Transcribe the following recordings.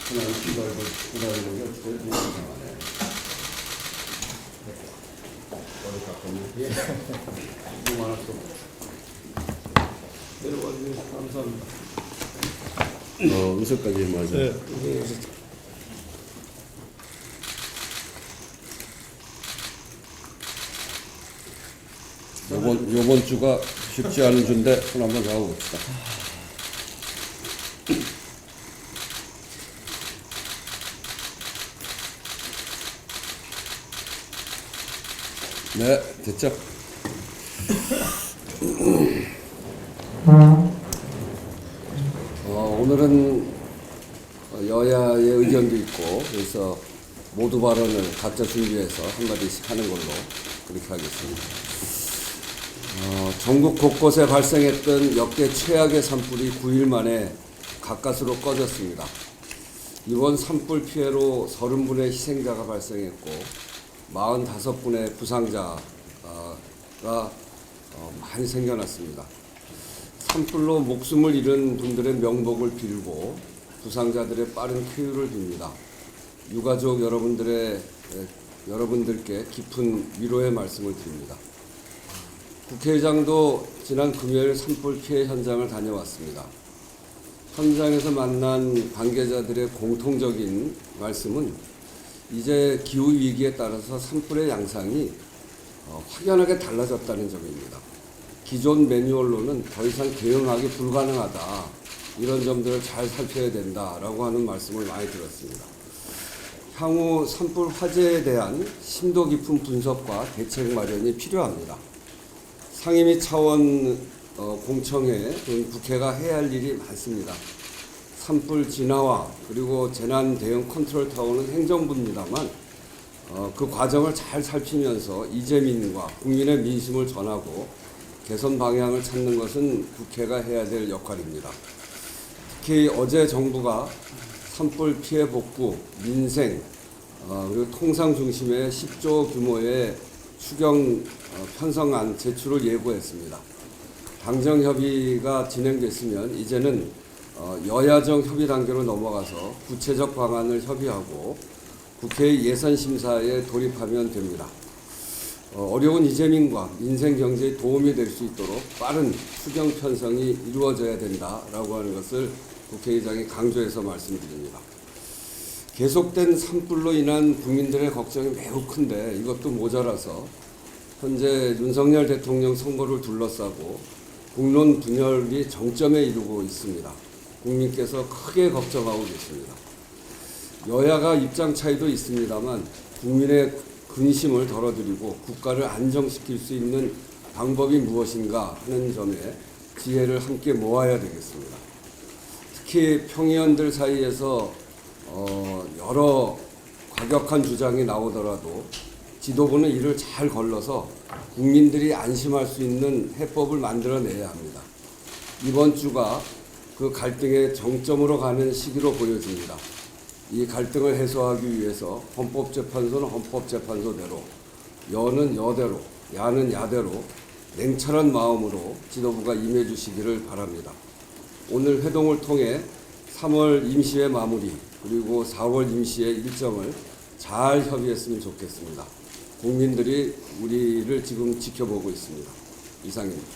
하나는 기다리는 게 어떻게 되는 상황에 어디 갔거든요. 예. 너무 많았어. 내려와 주셔서 감사합니다. 의석까지 맞아. 네. 요번 주가 쉽지 않은 주인데 손 한번 잡아봅시다. 네, 됐죠? 오늘은 여야의 의견도 있고 그래서 모두 발언을 각자 준비해서 한마디씩 하는 걸로 그렇게 하겠습니다. 전국 곳곳에 발생했던 역대 최악의 산불이 9일 만에 가까스로 꺼졌습니다. 이번 산불 피해로 30분의 희생자가 발생했고 45분의 부상자가 많이 생겨났습니다. 산불로 목숨을 잃은 분들의 명복을 빌고 부상자들의 빠른 쾌유를 빕니다. 유가족 여러분들께 깊은 위로의 말씀을 드립니다. 국회의장도 지난 금요일 산불 피해 현장을 다녀왔습니다. 현장에서 만난 관계자들의 공통적인 말씀은 이제 기후위기에 따라서 산불의 양상이 확연하게 달라졌다는 점입니다. 기존 매뉴얼로는 더 이상 대응하기 불가능하다. 이런 점들을 잘 살펴야 된다라고 하는 말씀을 많이 들었습니다. 향후 산불 화재에 대한 심도 깊은 분석과 대책 마련이 필요합니다. 상임위 차원 공청회 등 국회가 해야 할 일이 많습니다. 산불 진화와 그리고 재난 대응 컨트롤 타워는 행정부입니다만 그 과정을 잘 살피면서 이재민과 국민의 민심을 전하고 개선 방향을 찾는 것은 국회가 해야 될 역할입니다. 특히 어제 정부가 산불 피해 복구, 민생, 그리고 통상 중심의 10조 규모의 추경 편성안 제출을 예고했습니다. 당정 협의가 진행됐으면 이제는 여야정 협의 단계로 넘어가서 구체적 방안을 협의하고 국회 예산 심사에 돌입하면 됩니다. 어려운 이재민과 민생 경제에 도움이 될 수 있도록 빠른 추경 편성이 이루어져야 된다라고 하는 것을 국회의장이 강조해서 말씀드립니다. 계속된 산불로 인한 국민들의 걱정이 매우 큰데 이것도 모자라서 현재 윤석열 대통령 선거를 둘러싸고 국론 분열이 정점에 이르고 있습니다. 국민께서 크게 걱정하고 계십니다. 여야가 입장 차이도 있습니다만 국민의 근심을 덜어드리고 국가를 안정시킬 수 있는 방법이 무엇인가 하는 점에 지혜를 함께 모아야 되겠습니다. 특히 평의원들 사이에서 여러 과격한 주장이 나오더라도 지도부는 이를 잘 걸러서 국민들이 안심할 수 있는 해법을 만들어내야 합니다. 이번 주가 그 갈등의 정점으로 가는 시기로 보여집니다. 이 갈등을 해소하기 위해서 헌법재판소는 헌법재판소대로, 여는 여대로, 야는 야대로 냉철한 마음으로 지도부가 임해 주시기를 바랍니다. 오늘 회동을 통해 3월 임시회 마무리 그리고 4월 임시회 일정을 잘 협의했으면 좋겠습니다. 국민들이 우리를 지금 지켜보고 있습니다. 이상입니다.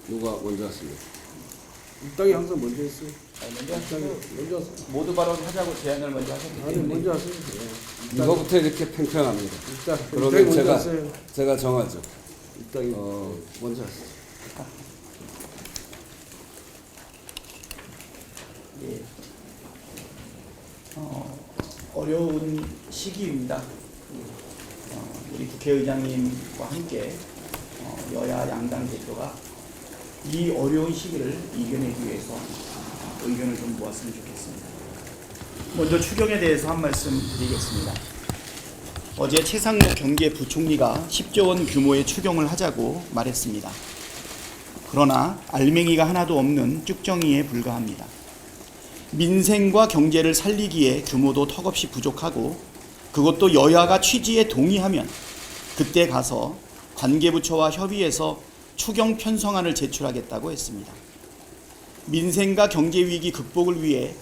누가 먼저 하십니까? 일당이 항상 먼저 했어요. 먼저 모두 발언하자고 제안을 먼저 하셨기 때문에 먼저 하세요. 이거부터 이렇게 팽팽합니다. 일단 그러면 먼저 제가 정하죠. 일당이 먼저 하세요. 예. 어려운 시기입니다. 우리 국회의장님과 함께 여야 양당 대표가 이 어려운 시기를 이겨내기 위해서 의견을 좀 모았으면 좋겠습니다. 먼저 추경에 대해서 한 말씀 드리겠습니다. 어제 최상목 경제부총리가 10조 원 규모의 추경을 하자고 말했습니다. 그러나 알맹이가 하나도 없는 쭉정이에 불과합니다. 민생과 경제를 살리기에 규모도 턱없이 부족하고 그것도 여야가 취지에 동의하면 그때 가서 관계부처와 협의해서 추경 편성안을 제출하겠다고 했습니다. 민생과 경제위기 극복을 위해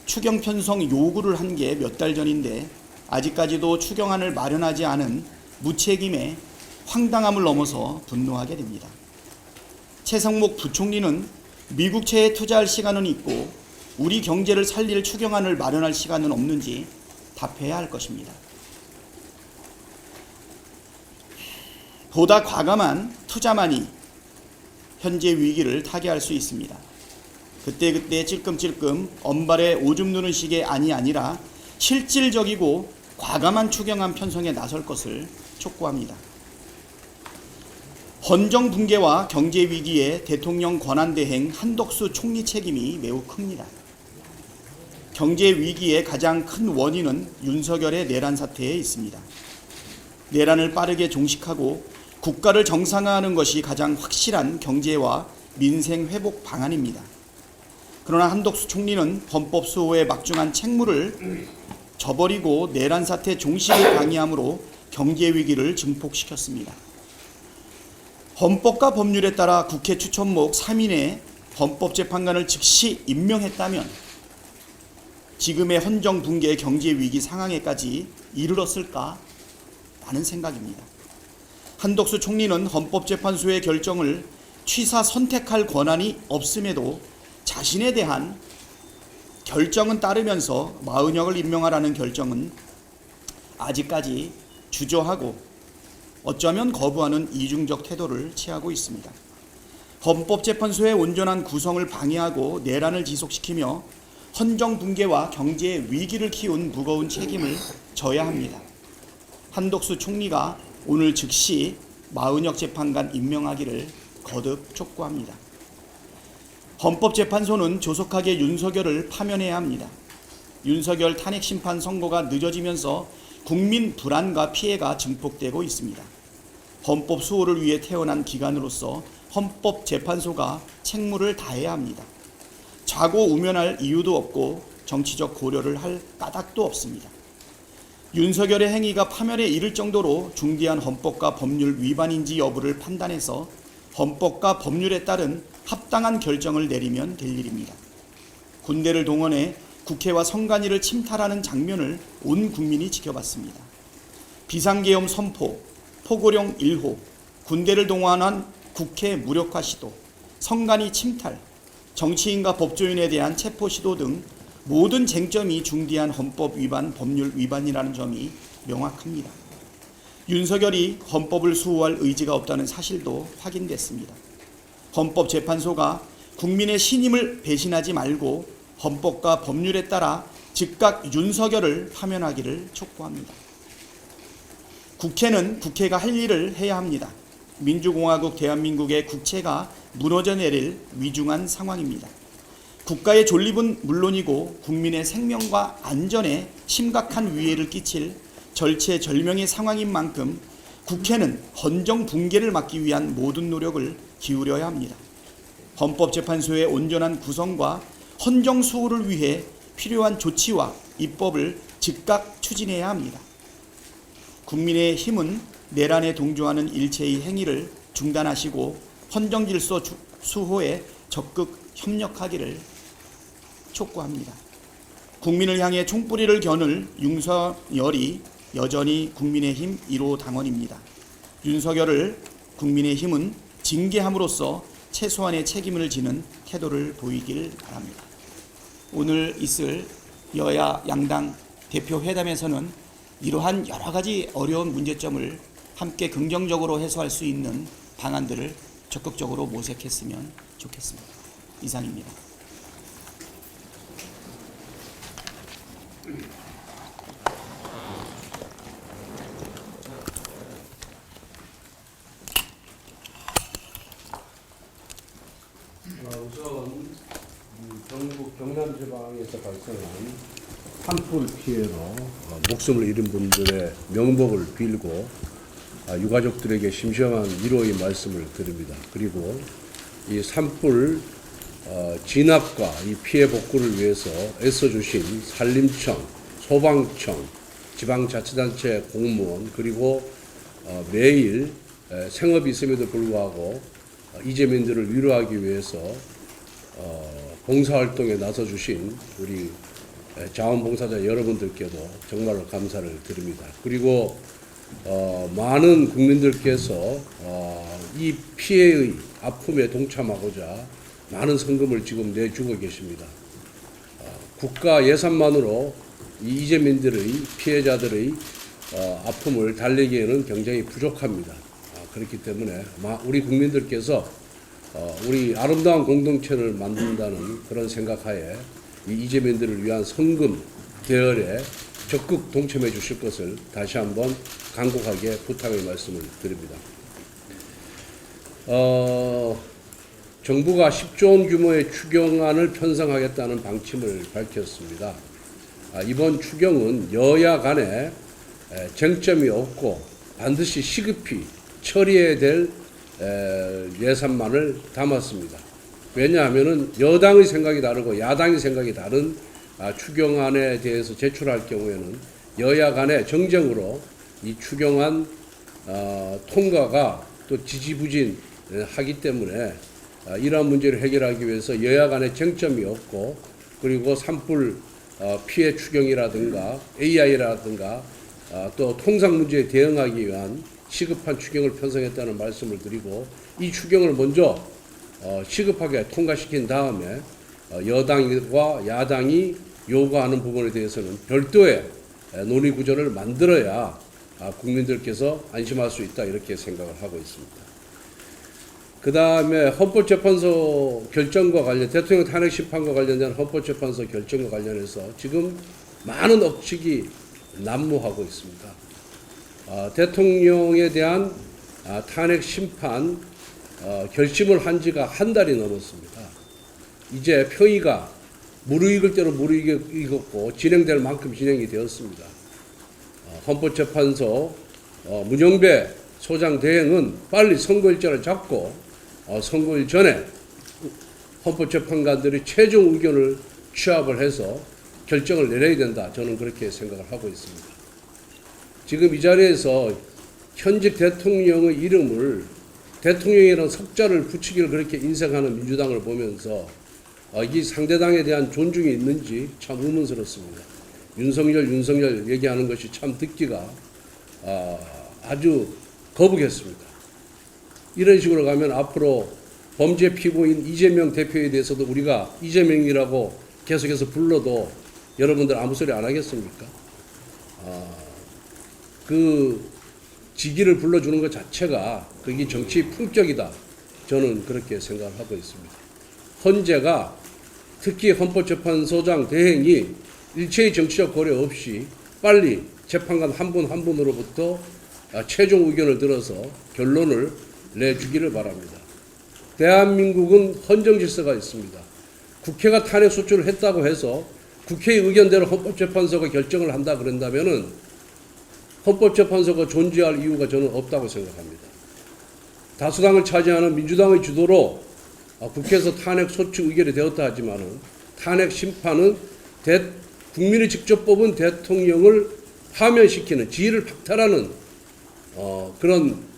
추경 편성 요구를 한 게 몇 달 전인데 아직까지도 추경안을 마련하지 않은 무책임의 황당함을 넘어서 분노하게 됩니다. 최상목 부총리는 미국채에 투자할 시간은 있고 우리 경제를 살릴 추경안을 마련할 시간은 없는지 답해야 할 것입니다. 보다 과감한 투자만이 현재 위기를 타개할 수 있습니다. 그때그때 찔끔찔끔 언발에 오줌 누는 식의 안이 아니라 실질적이고 과감한 추경안 편성에 나설 것을 촉구합니다. 헌정 붕괴와 경제 위기에 대통령 권한대행 한덕수 총리 책임이 매우 큽니다. 경제 위기의 가장 큰 원인은 윤석열의 내란 사태에 있습니다. 내란을 빠르게 종식하고 국가를 정상화하는 것이 가장 확실한 경제와 민생 회복 방안입니다. 그러나 한덕수 총리는 헌법 수호에 막중한 책무를 저버리고 내란 사태 종식을 방해함으로 경제 위기를 증폭시켰습니다. 헌법과 법률에 따라 국회 추천목 3인의 헌법재판관을 즉시 임명했다면 지금의 헌정 붕괴 경제 위기 상황에까지 이르렀을까 라는 생각입니다. 한덕수 총리는 헌법재판소의 결정을 취사 선택할 권한이 없음에도 자신에 대한 결정은 따르면서 마은혁을 임명하라는 결정은 아직까지 주저하고 어쩌면 거부하는 이중적 태도를 취하고 있습니다. 헌법재판소의 온전한 구성을 방해하고 내란을 지속시키며 헌정 붕괴와 경제 위기를 키운 무거운 책임을 져야 합니다. 한덕수 총리가 오늘 즉시 마은혁 재판관 임명하기를 거듭 촉구합니다. 헌법재판소는 조속하게 윤석열을 파면해야 합니다. 윤석열 탄핵심판 선고가 늦어지면서 국민 불안과 피해가 증폭되고 있습니다. 헌법 수호를 위해 태어난 기관으로서 헌법재판소가 책무를 다해야 합니다. 자고 우면할 이유도 없고 정치적 고려를 할 까닭도 없습니다. 윤석열의 행위가 파면에 이를 정도로 중대한 헌법과 법률 위반인지 여부를 판단해서 헌법과 법률에 따른 합당한 결정을 내리면 될 일입니다. 군대를 동원해 국회와 선관위를 침탈하는 장면을 온 국민이 지켜봤습니다. 비상계엄 선포, 포고령 1호, 군대를 동원한 국회 무력화 시도, 선관위 침탈, 정치인과 법조인에 대한 체포 시도 등 모든 쟁점이 중대한 헌법 위반, 법률 위반이라는 점이 명확합니다. 윤석열이 헌법을 수호할 의지가 없다는 사실도 확인됐습니다. 헌법재판소가 국민의 신임을 배신하지 말고 헌법과 법률에 따라 즉각 윤석열을 파면하기를 촉구합니다. 국회는 국회가 할 일을 해야 합니다. 민주공화국 대한민국의 국채가 무너져 내릴 위중한 상황입니다. 국가의 존립은 물론이고 국민의 생명과 안전에 심각한 위해를 끼칠 절체절명의 상황인 만큼 국회는 헌정 붕괴를 막기 위한 모든 노력을 기울여야 합니다. 헌법재판소의 온전한 구성과 헌정 수호를 위해 필요한 조치와 입법을 즉각 추진해야 합니다. 국민의 힘은 내란에 동조하는 일체의 행위를 중단하시고 헌정 질서 수호에 적극 협력하기를 촉구합니다. 국민을 향해 총뿌리를 겨눌 윤석열이 여전히 국민의힘 1호 당원입니다. 윤석열을 국민의힘은 징계함으로써 최소한의 책임을 지는 태도를 보이길 바랍니다. 오늘 있을 여야 양당 대표 회담에서는 이러한 여러 가지 어려운 문제점을 함께 긍정적으로 해소할 수 있는 방안들을 적극적으로 모색했으면 좋겠습니다. 이상입니다. 우선 경북 경남지방에서 발생한 산불 피해로 목숨을 잃은 분들의 명복을 빌고 유가족들에게 심심한 위로의 말씀을 드립니다. 그리고 이 산불 진압과 이 피해 복구를 위해서 애써주신 산림청, 소방청, 지방자치단체 공무원 그리고 매일 생업이 있음에도 불구하고 이재민들을 위로하기 위해서 봉사활동에 나서주신 우리 자원봉사자 여러분들께도 정말로 감사를 드립니다. 그리고 많은 국민들께서 이 피해의 아픔에 동참하고자 많은 성금을 지금 내주고 계십니다. 국가 예산만으로 이 이재민들의 피해자들의 아픔을 달래기에는 굉장히 부족합니다. 그렇기 때문에 우리 국민들께서 우리 아름다운 공동체를 만든다는 그런 생각하에 이 이재민들을 위한 성금 대열에 적극 동참해 주실 것을 다시 한번 간곡하게 부탁의 말씀을 드립니다. 정부가 10조 원 규모의 추경안을 편성하겠다는 방침을 밝혔습니다. 이번 추경은 여야 간에 쟁점이 없고 반드시 시급히 처리해야 될 예산만을 담았습니다. 왜냐하면 여당의 생각이 다르고 야당의 생각이 다른 추경안에 대해서 제출할 경우에는 여야 간의 정쟁으로 이 추경안 통과가 또 지지부진하기 때문에 이러한 문제를 해결하기 위해서 여야 간의 쟁점이 없고 그리고 산불 피해 추경이라든가 AI라든가 또 통상 문제에 대응하기 위한 시급한 추경을 편성했다는 말씀을 드리고 이 추경을 먼저 시급하게 통과시킨 다음에 여당과 야당이 요구하는 부분에 대해서는 별도의 논의 구조를 만들어야 국민들께서 안심할 수 있다 이렇게 생각을 하고 있습니다. 그 다음에 헌법재판소 결정과 관련 대통령 탄핵 심판과 관련된 헌법재판소 결정과 관련해서 지금 많은 억측이 난무하고 있습니다. 대통령에 대한 탄핵 심판 결심을 한 지가 한 달이 넘었습니다. 이제 평의가 무르익을 대로 무르익었고 진행될 만큼 진행이 되었습니다. 헌법재판소 문영배 소장 대행은 빨리 선고일자를 잡고 선고일 전에 헌법재판관들이 최종 의견을 취합을 해서 결정을 내려야 된다. 저는 그렇게 생각을 하고 있습니다. 지금 이 자리에서 현직 대통령의 이름을 대통령이라는 석자를 붙이기를 그렇게 인색하는 민주당을 보면서 이 상대당에 대한 존중이 있는지 참 의문스럽습니다. 윤석열 얘기하는 것이 참 듣기가 아주 거북했습니다. 이런 식으로 가면 앞으로 범죄 피고인 이재명 대표에 대해서도 우리가 이재명이라고 계속해서 불러도 여러분들 아무 소리 안 하겠습니까? 그 직위를 불러주는 것 자체가 그게 정치 품격이다. 저는 그렇게 생각을 하고 있습니다. 헌재가 특히 헌법재판소장 대행이 일체의 정치적 고려 없이 빨리 재판관 한 분 한 분으로부터 최종 의견을 들어서 결론을 내주기를 바랍니다. 대한민국은 헌정 질서가 있습니다. 국회가 탄핵 소추를 했다고 해서 국회의 의견대로 헌법재판소가 결정을 한다 그런다면은 헌법재판소가 존재할 이유가 저는 없다고 생각합니다. 다수당을 차지하는 민주당의 주도로 국회에서 탄핵 소추 의결이 되었다 하지만은 탄핵 심판은 국민이 직접 뽑은 대통령을 파면시키는 지위를 박탈하는 그런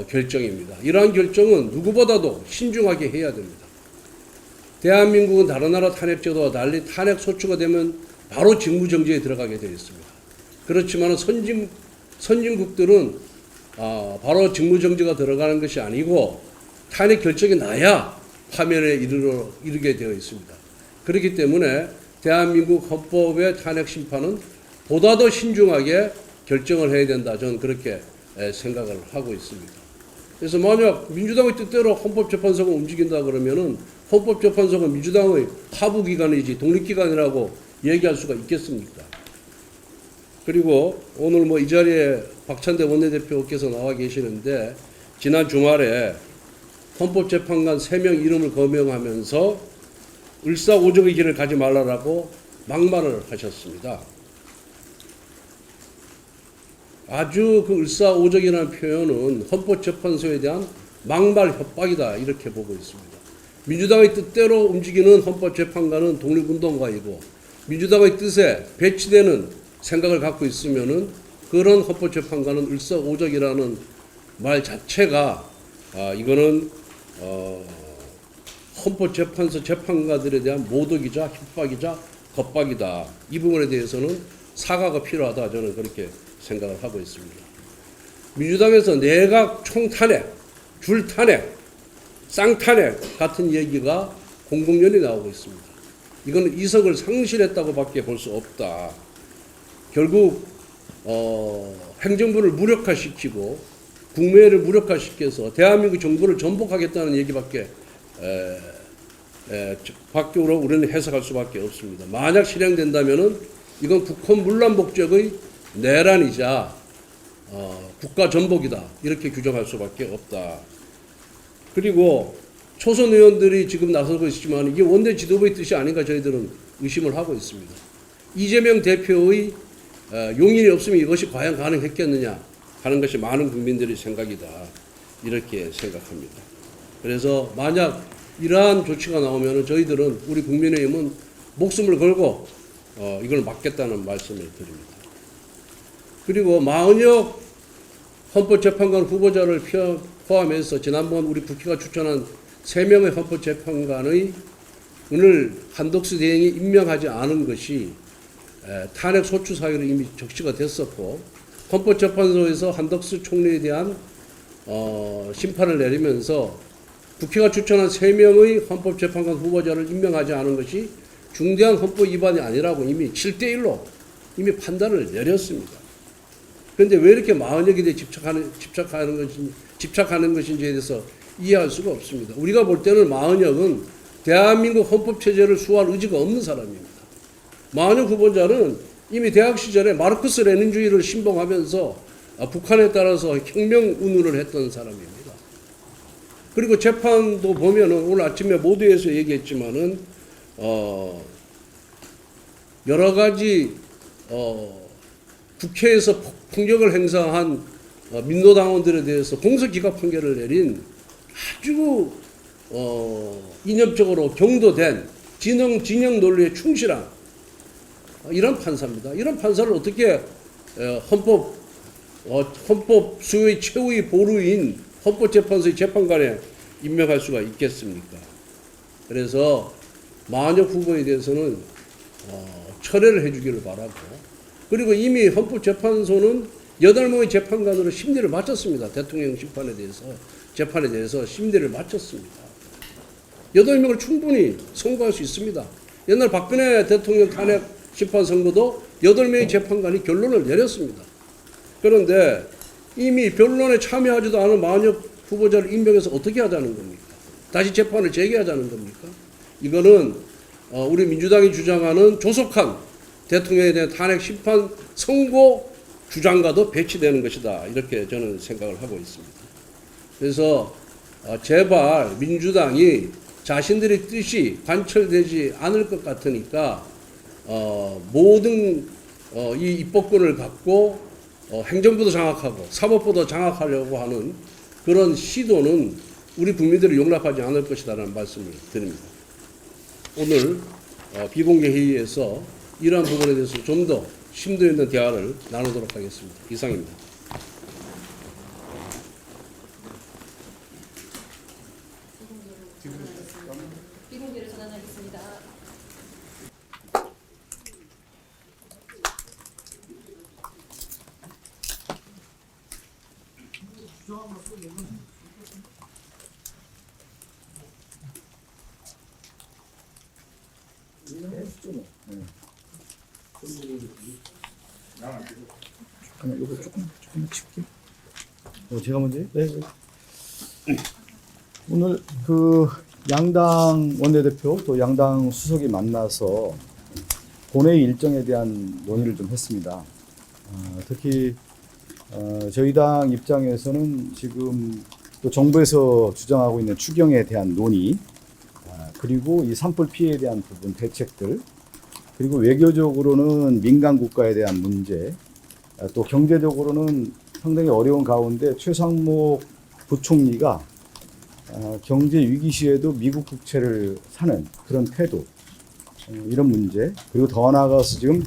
결정입니다. 이러한 결정은 누구보다도 신중하게 해야 됩니다. 대한민국은 다른 나라 탄핵제도와 달리 탄핵 소추가 되면 바로 직무정지에 들어가게 되어 있습니다. 그렇지만 선진국들은 바로 직무정지가 들어가는 것이 아니고 탄핵 결정이 나야 파면에 이르게 되어 있습니다. 그렇기 때문에 대한민국 헌법의 탄핵 심판은 보다 더 신중하게 결정을 해야 된다. 저는 그렇게 생각을 하고 있습니다. 그래서 만약 민주당의 뜻대로 헌법재판소가 움직인다 그러면은 헌법재판소가 민주당의 하부기관이지 독립기관이라고 얘기할 수가 있겠습니까? 그리고 오늘 이 자리에 박찬대 원내대표께서 나와 계시는데 지난 주말에 헌법재판관 3명 이름을 거명하면서 을사오적의 길을 가지 말라라고 막말을 하셨습니다. 아주 그 을사오적이라는 표현은 헌법재판소에 대한 막말 협박이다 이렇게 보고 있습니다. 민주당의 뜻대로 움직이는 헌법재판관은 독립운동가이고 민주당의 뜻에 배치되는 생각을 갖고 있으면은 그런 헌법재판관은 을사오적이라는 말 자체가 이거는 헌법재판소 재판관들에 대한 모독이자 협박이자 겁박이다. 이 부분에 대해서는 사과가 필요하다. 저는 그렇게 생각을 하고 있습니다. 민주당에서 내각 총탄핵, 줄탄핵, 쌍탄핵 같은 얘기가 공공연히 나오고 있습니다. 이거는 이석을 상실했다고 밖에 볼 수 없다. 결국 행정부를 무력화시키고 국무회의를 무력화시켜서 대한민국 정부를 전복하겠다는 얘기밖에 밖으로 우리는 해석할 수밖에 없습니다. 만약 실행된다면은 이건 국헌 문란 목적의 내란이자 국가 전복이다. 이렇게 규정할 수밖에 없다. 그리고 초선 의원들이 지금 나서고 있지만 이게 원내 지도부의 뜻이 아닌가 저희들은 의심을 하고 있습니다. 이재명 대표의 용인이 없으면 이것이 과연 가능했겠느냐 하는 것이 많은 국민들의 생각이다. 이렇게 생각합니다. 그래서 만약 이러한 조치가 나오면 저희들은 우리 국민의힘은 목숨을 걸고 이걸 막겠다는 말씀을 드립니다. 그리고 마은혁 헌법재판관 후보자를 포함해서 지난번 우리 국회가 추천한 3명의 헌법재판관의 오늘 한덕수 대행이 임명하지 않은 것이 탄핵 소추 사유로 이미 적시가 됐었고 헌법재판소에서 한덕수 총리에 대한 심판을 내리면서 국회가 추천한 3명의 헌법재판관 후보자를 임명하지 않은 것이 중대한 헌법 위반이 아니라고 이미 7대1로 이미 판단을 내렸습니다. 그런데 왜 이렇게 마은혁에 대해 집착하는 것인지에 대해서 이해할 수가 없습니다. 우리가 볼 때는 마은혁은 대한민국 헌법체제를 수호할 의지가 없는 사람입니다. 마은혁 후보자는 이미 대학 시절에 마르크스 레닌주의를 신봉하면서 북한에 따라서 혁명 운운을 했던 사람입니다. 그리고 재판도 보면은 오늘 아침에 모두에서 얘기했지만은 여러 가지 국회에서 폭력을 행사한 민노당원들에 대해서 공소기각 판결을 내린 아주 이념적으로 경도된 진영 논리에 충실한 이런 판사입니다. 이런 판사를 어떻게 헌법 수의 최후의 보루인 헌법재판소의 재판관에 임명할 수가 있겠습니까? 그래서 마은혁 후보에 대해서는 철회를 해주기를 바라고, 그리고 이미 헌법재판소는 8명의 재판관으로 심리를 마쳤습니다. 대통령 재판에 대해서 심리를 마쳤습니다. 8명을 충분히 선고할 수 있습니다. 옛날 박근혜 대통령 탄핵 심판 선고도 8명의 재판관이 결론을 내렸습니다. 그런데 이미 변론에 참여하지도 않은 마은혁 후보자를 임명해서 어떻게 하자는 겁니까? 다시 재판을 재개하자는 겁니까? 이거는 우리 민주당이 주장하는 조속한 대통령에 대한 탄핵 심판 선고 주장과도 배치되는 것이다. 이렇게 저는 생각을 하고 있습니다. 그래서 제발 민주당이 자신들의 뜻이 관철되지 않을 것 같으니까 모든 이 입법권을 갖고 행정부도 장악하고 사법부도 장악하려고 하는 그런 시도는 우리 국민들을 용납하지 않을 것이다라는 말씀을 드립니다. 오늘 비공개 회의에서 이러한 부분에 대해서 좀 더 심도 있는 대화를 나누도록 하겠습니다. 이상입니다. 비공개로 전환하겠습니다. 잠깐만, 요거 조금만 칠게. 제가 먼저 해요? 네. 오늘 그 양당 원내대표 또 양당 수석이 만나서 본회의 일정에 대한 논의를 좀 했습니다. 특히 저희 당 입장에서는 지금 또 정부에서 주장하고 있는 추경에 대한 논의, 그리고 이 산불 피해에 대한 부분 대책들, 그리고 외교적으로는 민간 국가에 대한 문제, 또 경제적으로는 상당히 어려운 가운데 최상목 부총리가 경제 위기 시에도 미국 국채를 사는 그런 태도, 이런 문제, 그리고 더 나아가서 지금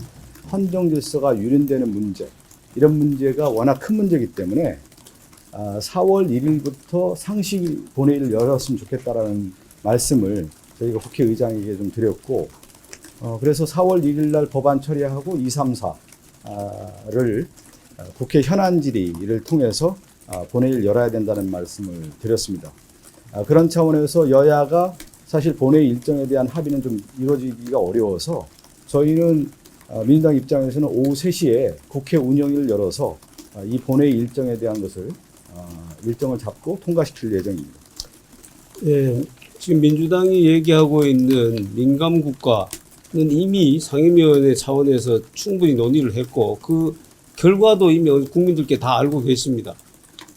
헌정 질서가 유린되는 문제, 이런 문제가 워낙 큰 문제이기 때문에 4월 1일부터 상시 본회의를 열었으면 좋겠다라는 말씀을 저희가 국회의장에게 좀 드렸고, 그래서 4월 1일 날 법안 처리하고 2, 3, 4를 국회 현안 질의를 통해서 본회의를 열어야 된다는 말씀을 드렸습니다. 그런 차원에서 여야가 사실 본회의 일정에 대한 합의는 좀 이루어지기가 어려워서 저희는 민주당 입장에서는 오후 3시에 국회 운영위를 열어서 이 본회의 일정에 대한 것을 일정을 잡고 통과시킬 예정입니다. 예, 지금 민주당이 얘기하고 있는 민감국가는 이미 상임위원회 차원에서 충분히 논의를 했고 그 결과도 이미 국민들께 다 알고 계십니다.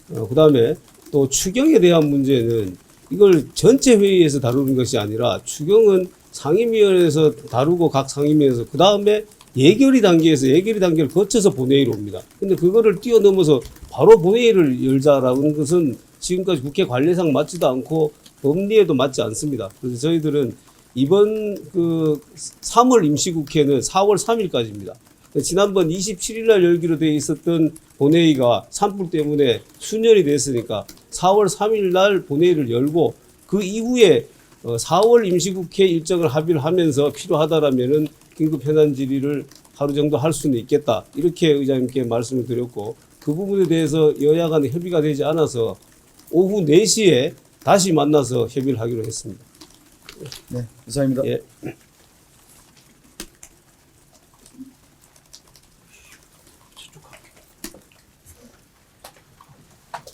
그 다음에 또 추경에 대한 문제는 이걸 전체 회의에서 다루는 것이 아니라 추경은 상임위원회에서 다루고 각 상임위에서 그 다음에 예결위 단계를 거쳐서 본회의로 옵니다. 근데 그거를 뛰어넘어서 바로 본회의를 열자라는 것은 지금까지 국회 관례상 맞지도 않고 법리에도 맞지 않습니다. 그래서 저희들은 이번 3월 임시국회는 4월 3일까지입니다. 지난번 27일 날 열기로 되어 있었던 본회의가 산불 때문에 순연이 됐으니까 4월 3일 날 본회의를 열고 그 이후에 4월 임시국회 일정을 합의를 하면서 필요하다라면은 긴급 현안 질의를 하루 정도 할 수는 있겠다. 이렇게 의장님께 말씀을 드렸고 그 부분에 대해서 여야 간에 협의가 되지 않아서 오후 4시에 다시 만나서 협의를 하기로 했습니다. 네, 이상입니다. 예.